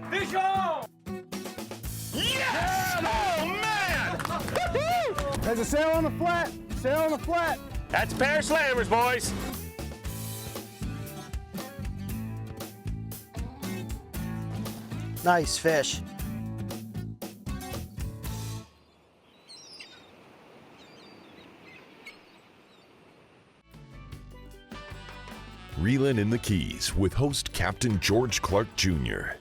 Fish on! Yes! Oh, man! There's a sail on the flat. Sail on the flat. That's a pair of slammers, boys. Nice fish. Reelin in the Keys with host Captain George Clark Jr.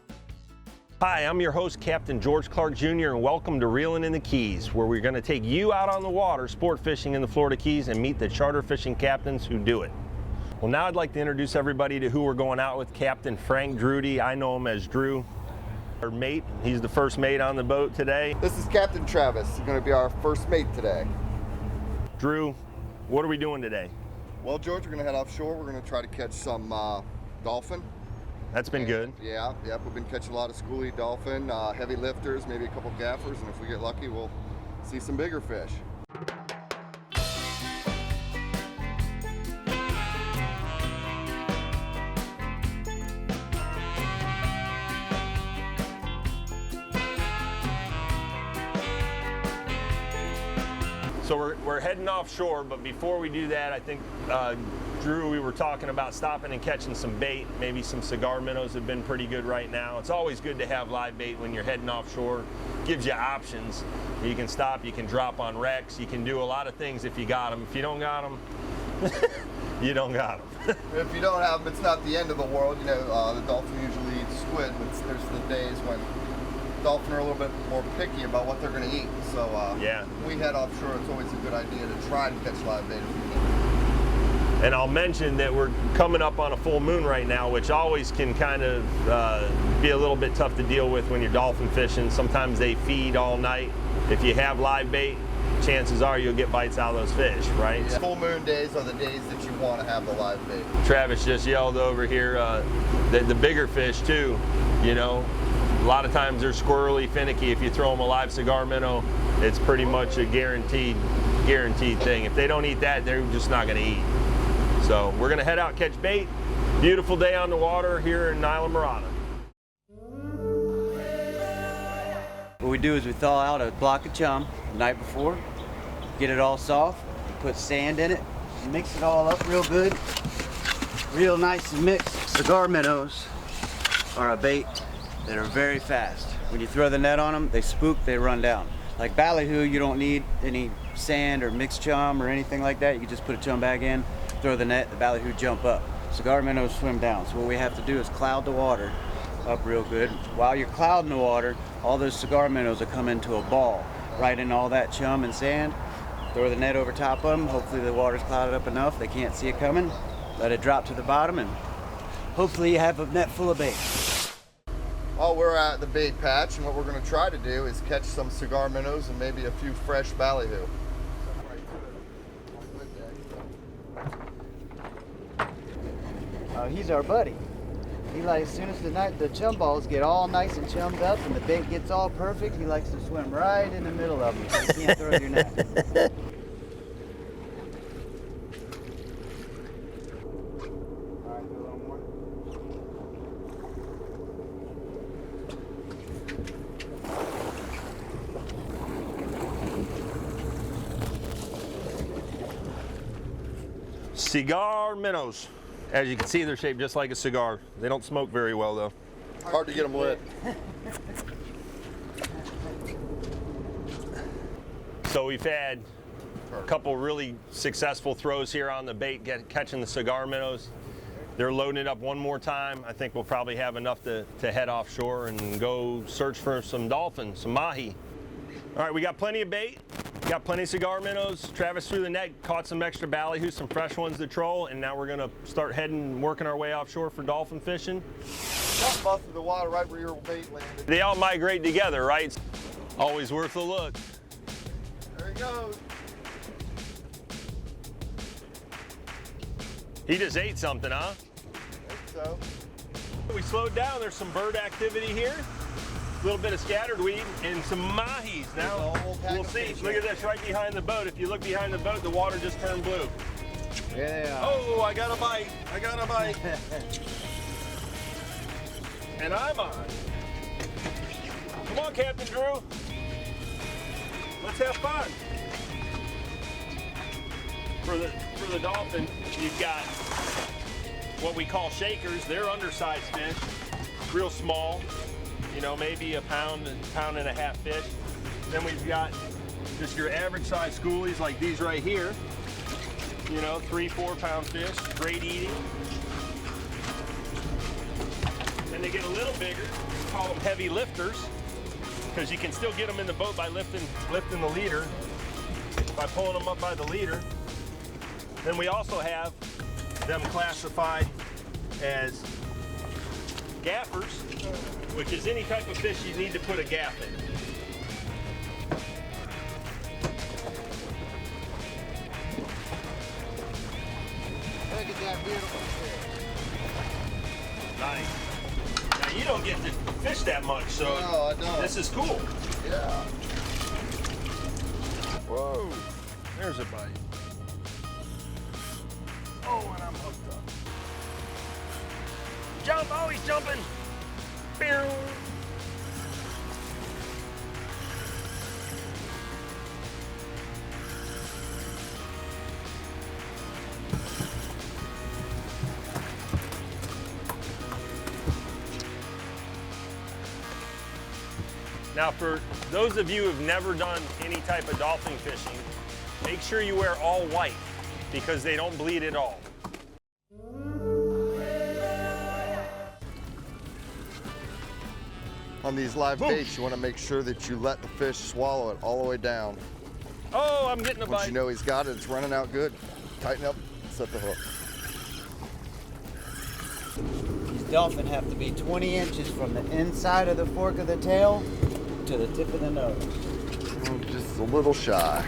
Hi, I'm your host, Captain George Clark Jr., and welcome to Reelin in the Keys, where we're going to take you out on the water sport fishing in the Florida Keys and meet the charter fishing captains who do it. Well, now I'd like to introduce everybody to who we're going out with. Captain Frank Drudy. I know him as Drew. Our mate, he's the first mate on the boat today. This is Captain Travis. He's going to be our first mate today. Drew, what are we doing today? Well, George, we're going to head offshore. We're going to try to catch some dolphin. That's been good. Yeah, we've been catching a lot of schoolie dolphin, heavy lifters, maybe a couple gaffers, and if we get lucky, we'll see some bigger fish. So we're heading offshore, but before we do that, I think, Drew, we were talking about stopping and catching some bait. Maybe some cigar minnows have been pretty good right now. It's always good to have live bait when you're heading offshore. Gives you options. You can stop, you can drop on wrecks, you can do a lot of things if you got them. If you don't got them, you don't got them. If you don't have them, it's not the end of the world. You know, the dolphin usually eats squid, but there's the days when dolphin are a little bit more picky about what they're going to eat. So yeah, when we head offshore, it's always a good idea to try to catch live bait if we can. And I'll mention that we're coming up on a full moon right now, which always can kind of be a little bit tough to deal with when you're dolphin fishing. Sometimes they feed all night. If you have live bait, chances are you'll get bites out of those fish, right? Yeah. Full moon days are the days that you want to have the live bait. Travis just yelled over here the bigger fish too, you know. A lot of times they're squirrely, finicky. If you throw them a live cigar minnow, it's pretty much a guaranteed thing. If they don't eat that, they're just not going to eat. So we're going to head out, catch bait. Beautiful day on the water here in Isla Mirada. What we do is we thaw out a block of chum the night before, get it all soft, put sand in it, mix it all up real good, real nice and mixed. Cigar minnows are a bait that are very fast. When you throw the net on them, they spook, they run down. Like ballyhoo, you don't need any sand or mixed chum or anything like that. You can just put a chum bag in, throw the net, the ballyhoo jump up. Cigar minnows swim down. So what we have to do is cloud the water up real good. While you're clouding the water, all those cigar minnows will come into a ball, right in all that chum and sand. Throw the net over top of them. Hopefully the water's clouded up enough, they can't see it coming. Let it drop to the bottom, and hopefully you have a net full of bait. Well, we're at the bait patch, and what we're going to try to do is catch some cigar minnows and maybe a few fresh ballyhoo. He's our buddy. He likes, as soon as the chum balls get all nice and chummed up and the bait gets all perfect, he likes to swim right in the middle of them, so you can't throw your net. Cigar minnows. As you can see, they're shaped just like a cigar. They don't smoke very well though. Hard to get them lit. So we've had a couple really successful throws here on the bait, catching the cigar minnows. They're loading it up one more time. I think we'll probably have enough to head offshore and go search for some dolphin, some mahi. All right, we got plenty of bait. Got plenty of cigar minnows. Travis threw the net, caught some extra ballyhoo, some fresh ones to troll, and now we're gonna start heading, working our way offshore for dolphin fishing. Don't bust through the water right where your bait landed. They all migrate together, right? Always worth a look. There he goes. He just ate something, huh? I think so. We slowed down. There's some bird activity here. A little bit of scattered weed and some mahis. Now we'll see. Look at this right behind the boat. If you look behind the boat, the water just turned blue. Yeah. Oh, I got a bite. I got a bite. And I'm on. Come on, Captain Drew. Let's have fun. For the dolphin, you've got what we call shakers. They're undersized fish, real small. You know, maybe a pound and a half fish. Then we've got just your average size schoolies like these right here. You know, 3-4 pound fish, great eating. Then they get a little bigger. We call them heavy lifters, because you can still get them in the boat by lifting the leader, by pulling them up by the leader. Then we also have them classified as gaffers, which is any type of fish you need to put a gaff in. Look at that beautiful fish. Nice. Now you don't get to fish that much, so No, I don't. this is cool. Yeah. Whoa, there's a bite. Oh, and I'm hooked up. Jump, oh, he's jumping. Pew. Now, for those of you who've never done any type of dolphin fishing, make sure you wear all white because they don't bleed at all. On these live Boom. baits, you want to make sure that you let the fish swallow it all the way down. Oh, I'm getting a Once bite. you know he's got it, it's running out good. Tighten up, set the hook. These dolphin have to be 20 inches from the inside of the fork of the tail to the tip of the nose. Just a little shy.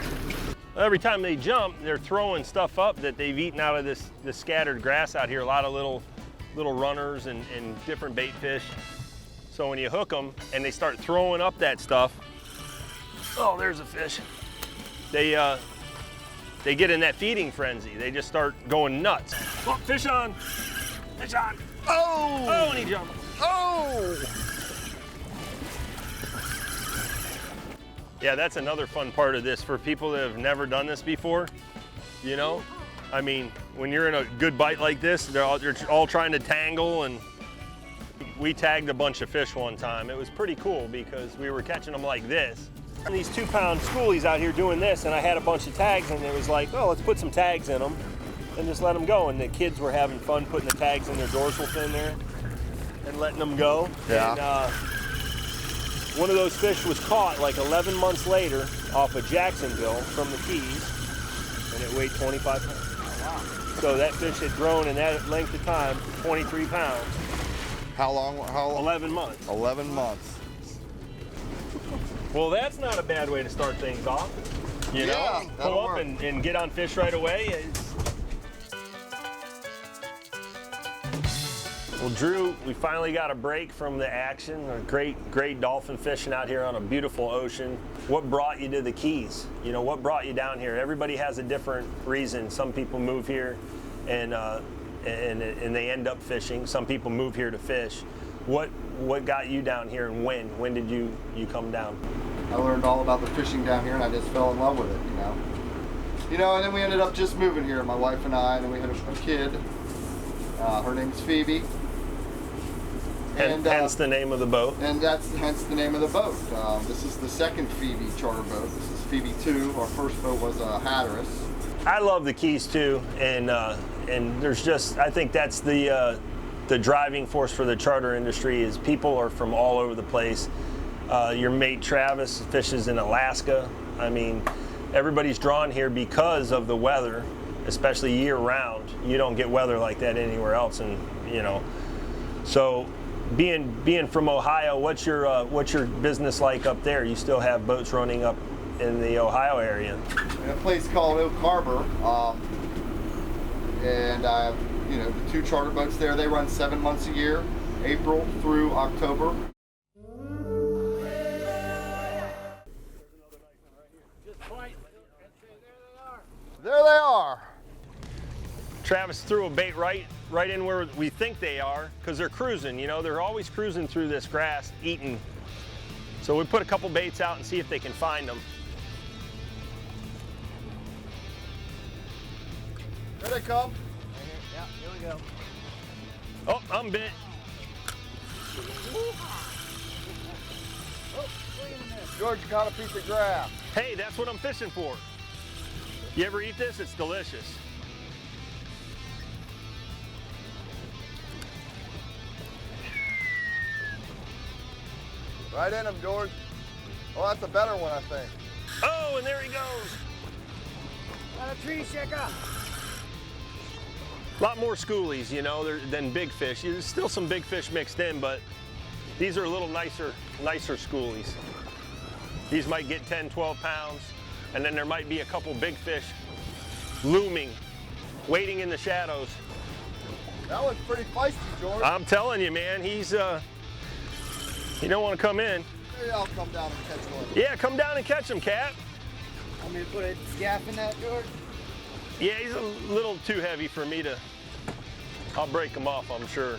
Every time they jump, they're throwing stuff up that they've eaten out of this scattered grass out here. A lot of little runners and different bait fish. So when you hook them and they start throwing up that stuff, oh, there's a fish. They get in that feeding frenzy. They just start going nuts. Oh, fish on, fish on. Oh! Oh, and he jumped. Oh! Yeah, that's another fun part of this for people that have never done this before. You know, I mean, when you're in a good bite like this, they're all trying to tangle, and we tagged a bunch of fish one time. It was pretty cool because we were catching them like this. And these 2-pound schoolies out here doing this, and I had a bunch of tags, and it was like, oh, let's put some tags in them and just let them go. And the kids were having fun putting the tags in their dorsal fin there and letting them go. Yeah. And, one of those fish was caught like 11 months later off of Jacksonville from the Keys, and it weighed 25 pounds. Wow. So that fish had grown in that length of time, 23 pounds, How long? 11 months. 11 months. Well, that's not a bad way to start things off. You Yeah, know, that'll pull up work. and get on fish right away. Well, Drew, we finally got a break from the action. A great dolphin fishing out here on a beautiful ocean. What brought you to the Keys? You know, what brought you down here? Everybody has a different reason. Some people move here and they end up fishing. Some people move here to fish. What got you down here, and when? When did you come down? I learned all about the fishing down here, and I just fell in love with it, you know. You know, and then we ended up just moving here, my wife and I, and then we had a kid. Her name is Phoebe. And, hence the name of the boat. And that's hence the name of the boat. This is the second Phoebe charter boat. This is Phoebe 2. Our first boat was a Hatteras. I love the Keys too, and there's just, I think that's the driving force for the charter industry is people are from all over the place. Your mate Travis fishes in Alaska. I mean, everybody's drawn here because of the weather, especially year round. You don't get weather like that anywhere else, and you know. So, being from Ohio, what's your business like up there? You still have boats running up in the Ohio area? In a place called Oak Harbor, and I have, you know, the 2 charter boats there. They run 7 months a year, April through October. There they are. Travis threw a bait right in where we think they are, because they're cruising, you know, they're always cruising through this grass, eating. So we put a couple baits out and see if they can find them. Here they come. Yeah, here we go. Oh, I'm bit. George caught a piece of grass. Hey, that's what I'm fishing for. You ever eat this? It's delicious. Right in him, George. Oh, that's a better one, I think. Oh, and there he goes. Got a tree shaker. A lot more schoolies, you know, than big fish. There's still some big fish mixed in, but these are a little nicer schoolies. These might get 10, 12 pounds, and then there might be a couple big fish looming, waiting in the shadows. That one's pretty feisty, George. I'm telling you, man, he don't want to come in. Maybe I'll come down and catch one. Yeah, come down and catch him, Cap. Want me to put a gaff in that, George? Yeah, he's a little too heavy for me to, I'll break him off, I'm sure.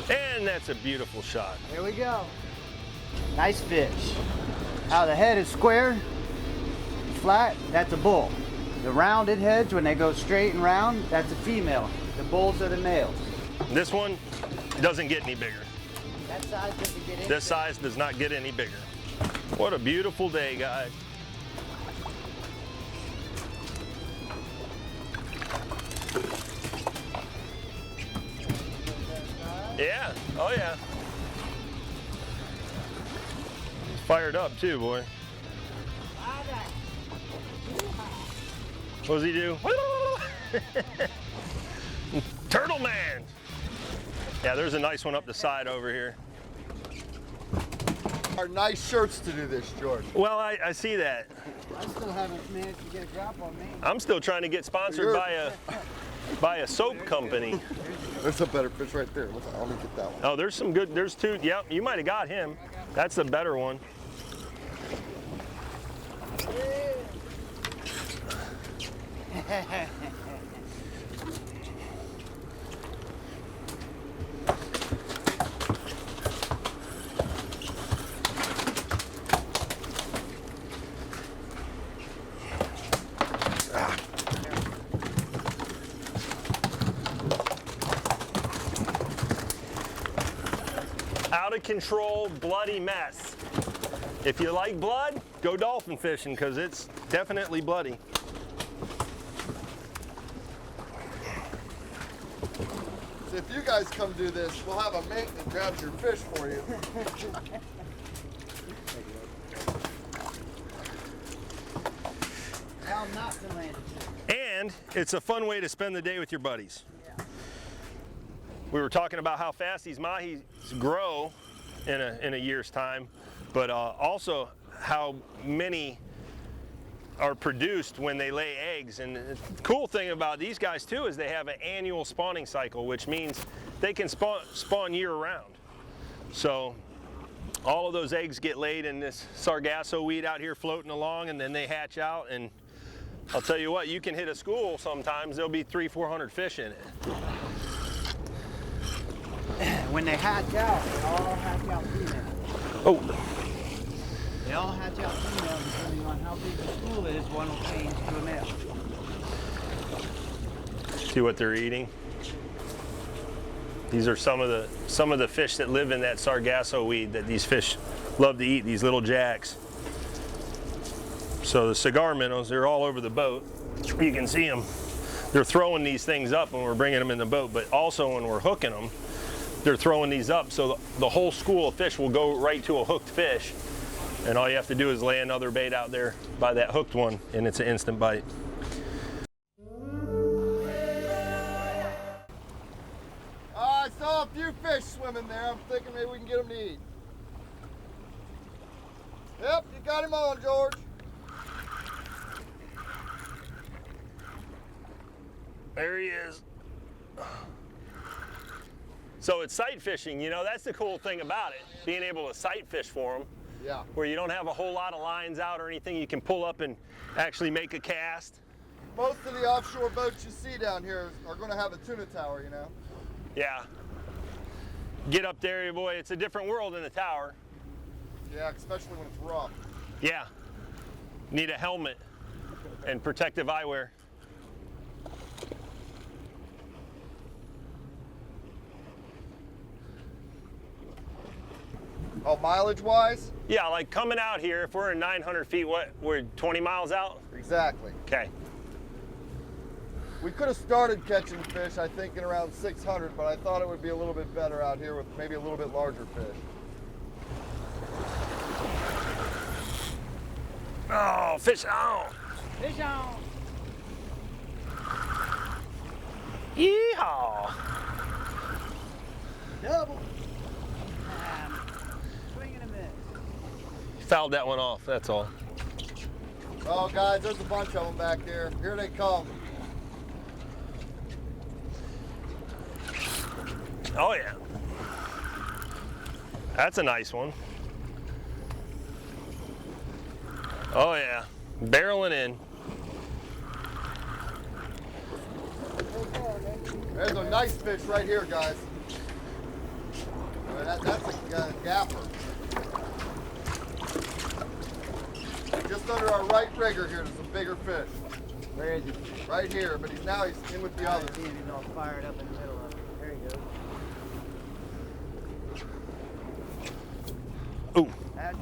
And that's a beautiful shot. Here we go. Nice fish. How the head is square, flat, that's a bull. The rounded heads, when they go straight and round, that's a female. The bulls are the males. This one doesn't get any bigger. That size doesn't get any This size does not get any bigger. What a beautiful day, guys. Yeah, oh yeah. Fired up too, boy. What does he do? Turtle man. Yeah, there's a nice one up the side over here. Our nice shirts to do this, George. Well, I see that. I still haven't managed to get a drop on me. I'm still trying to get sponsored by a soap company. There's a better fish right there. Let me get that one. Oh, there's some good, there's two. Yep, you might have got him. That's the better one. Out of control, bloody mess. If you like blood, go dolphin fishing, because it's definitely bloody. So if you guys come do this, we'll have a mate that grabs your fish for you. How not to land it. And it's a fun way to spend the day with your buddies. We were talking about how fast these mahis grow in a year's time, but also how many are produced when they lay eggs. And the cool thing about these guys too is they have an annual spawning cycle, which means they can spawn year round. So all of those eggs get laid in this sargasso weed out here floating along, and then they hatch out. And I'll tell you what, you can hit a school sometimes, there'll be 300-400 fish in it. When they hatch out, they all hatch out female. Oh. They all hatch out female, depending on how big the school is, one will change to a male. See what they're eating? These are some of the fish that live in that sargasso weed that these fish love to eat, these little jacks. So the cigar minnows, they're all over the boat. You can see them. They're throwing these things up when we're bringing them in the boat, but also when we're hooking them, they're throwing these up, so the whole school of fish will go right to a hooked fish, and all you have to do is lay another bait out there by that hooked one, and it's an instant bite. I saw a few fish swimming there. I'm thinking maybe we can get them to eat. Yep, you got him on, George. There he is. So it's sight fishing, you know, that's the cool thing about it, being able to sight fish for them. Yeah. Where you don't have a whole lot of lines out or anything, you can pull up and actually make a cast. most of the offshore boats you see down here are going to have a tuna tower, you know? Yeah. Get up there, boy. It's a different world in the tower. Yeah, especially when it's rough. Yeah. Need a helmet and protective eyewear. Oh, mileage-wise? Yeah, like coming out here, if we're in 900 feet, what, we're 20 miles out? Exactly. Okay. We could have started catching fish, I think, in around 600, but I thought it would be a little bit better out here with maybe a little bit larger fish. Oh, fish on. Fish on. Yeehaw. Double. Swing and a miss. Fouled that one off, that's all. Oh, guys, there's a bunch of them back there. Here they come. Oh, yeah. That's a nice one. Oh, yeah. Barreling in. There's a nice fish right here, guys. That's a gapper. Just under our right rigger here, there's a bigger fish. Where is he? Right here, but he's in with the others. He's all fired up in the middle of it. There he goes. Ooh. That's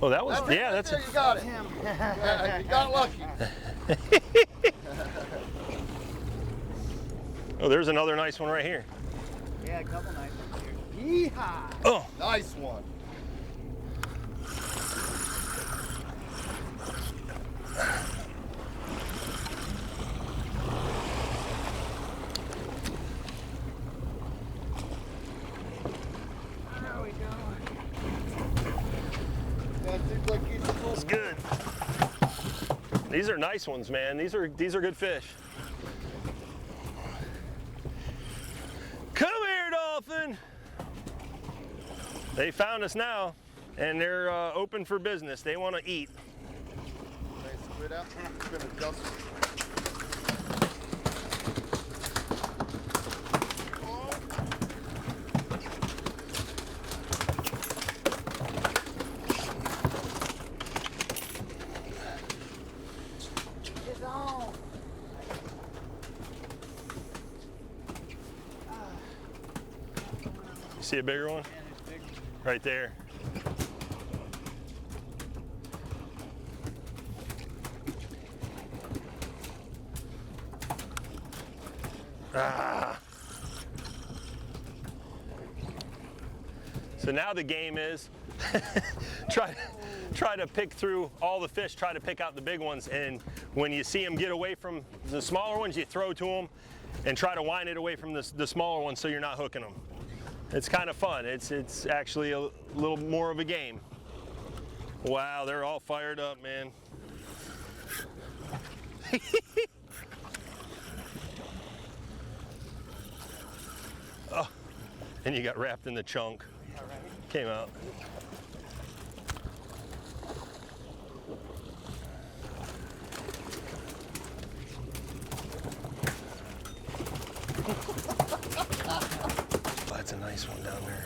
Oh, that was, That's it yeah, right that's there, a, you got it. him. Yeah, you got lucky. oh, there's another nice one right here. Yeah, a couple nice ones here. Yeehaw! Oh, Nice one. There we go. That seems like he's that's good. These are nice ones, man. These are good fish. Come here, dolphin. They found us now, and they're open for business. They want to eat. nice squid out. It's been adjusted. It's on. See a bigger one? Right there. Ah. So now the game is try to pick through all the fish, try to pick out the big ones, and when you see them get away from the smaller ones, you throw to them and try to wind it away from the smaller ones so you're not hooking them. It's kind of fun. It's actually a little more of a game. Wow, they're all fired up, man. Oh, and you got wrapped in the chunk. Came out. That's a nice one down there.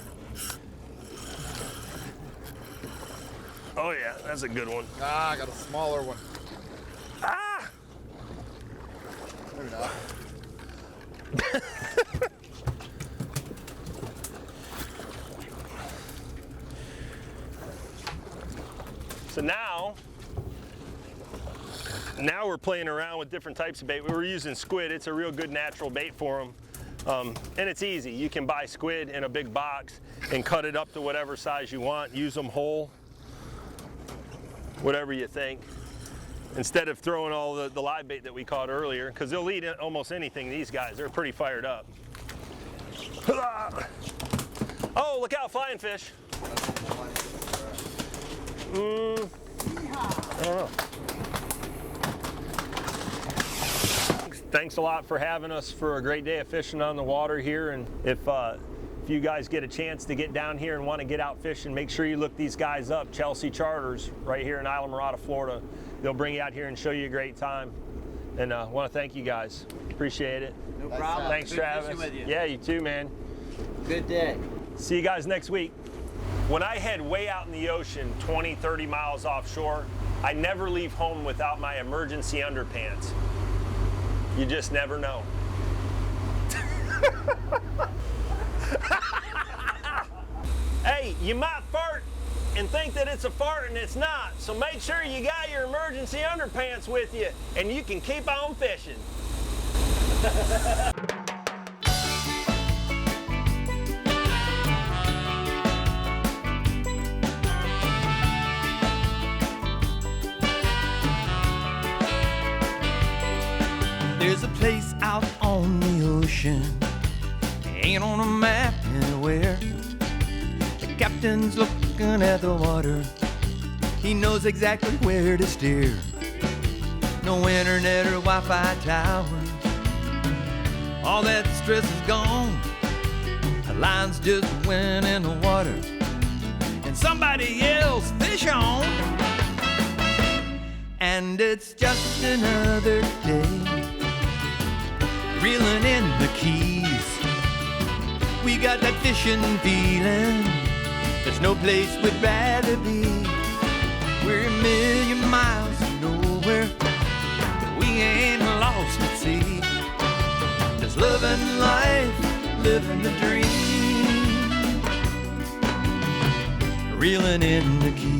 Oh yeah, that's a good one. Ah, I got a smaller one. Ah! Maybe not. So now we're playing around with different types of bait. We were using squid. It's a real good natural bait for them. And it's easy. You can buy squid in a big box and cut it up to whatever size you want. Use them whole, whatever you think. Instead of throwing all the live bait that we caught earlier, because they'll eat almost anything, these guys. They're pretty fired up. Oh, look out, flying fish. I don't know. Thanks a lot for having us for a great day of fishing on the water here. And if you guys get a chance to get down here and want to get out fishing, make sure you look these guys up. Chelsea Charters, right here in Isla Mirada, Florida. They'll bring you out here and show you a great time. And I want to thank you guys. Appreciate it. No Nice problem. job. Thanks, Good Travis. fishing with you. Yeah, you too, man. Good day. See you guys next week. When I head way out in the ocean, 20, 30 miles offshore, I never leave home without my emergency underpants. You just never know. Hey, you might fart and think that it's a fart and it's not. So make sure you got your emergency underpants with you and you can keep on fishing. There's a place out on the ocean, ain't on a map anywhere. The captain's looking at the water, he knows exactly where to steer. No internet or Wi-Fi towers, all that stress is gone. The line's just went in the water, and somebody else fish on. And it's just another day, reeling in the keys. We got that fishing feeling, there's no place we'd rather be. We're a million miles from nowhere, but we ain't lost at sea. Just loving life, living the dream, reeling in the keys.